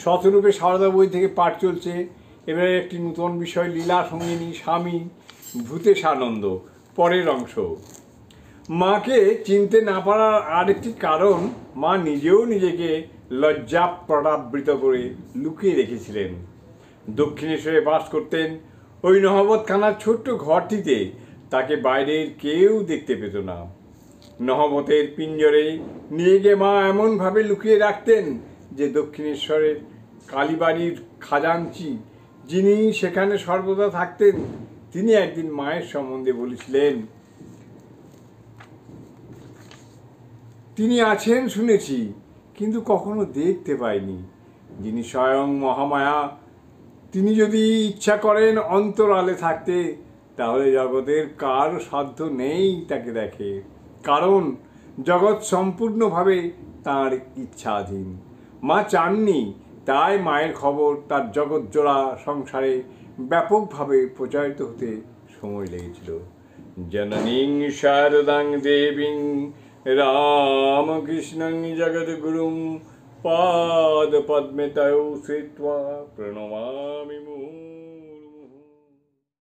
শতরূপে সারদা বই থেকে পাঠ চলছে। এবারে একটি নূতন বিষয়, লীলা সঙ্গিনী স্বামী ভূতেশানন্দ, পরের অংশ। মাকে চিনতে না পারার আরেকটি কারণ, মা নিজেও নিজেকে লজ্জা পরাবৃত করে লুকিয়ে রেখেছিলেন। দক্ষিণেশ্বরে বাস করতেন। ওই নহবতখানার ছোট্ট ঘরটিতে তাকে বাইরের কেউ দেখতে পেত না। নহবতের পিঞ্জরে নিয়ে গিয়ে মা এমনভাবে লুকিয়ে রাখতেন যে দক্ষিণেশ্বরের কালীবাড়ির খাজাঞ্চি, যিনি সেখানে সর্বদা থাকতেন, তিনি একদিন মায়ের সম্বন্ধে বলেছিলেন, তিনি আছেন শুনেছি, কিন্তু কখনো দেখতে পাইনি। যিনি স্বয়ং মহামায়া, তিনি যদি ইচ্ছা করেন অন্তরালে থাকতে, তাহলে জগতের কার সাধ্য নেই তাকে দেখে, কারণ জগৎ সম্পূর্ণভাবে তাঁর ইচ্ছাধীন। মা চাননি, তাই মায়ের খবর তার জগৎজোড়া সংসারে ব্যাপকভাবে প্রচারিত হতে সময় লেগেছিল। জননীং শারদাং দেবীং রামকৃষ্ণং জগদ্গুরুং পাদ পদ্মে তয়ো শ্রিত্বা প্রণমামি মুহুর্মুহুঃ।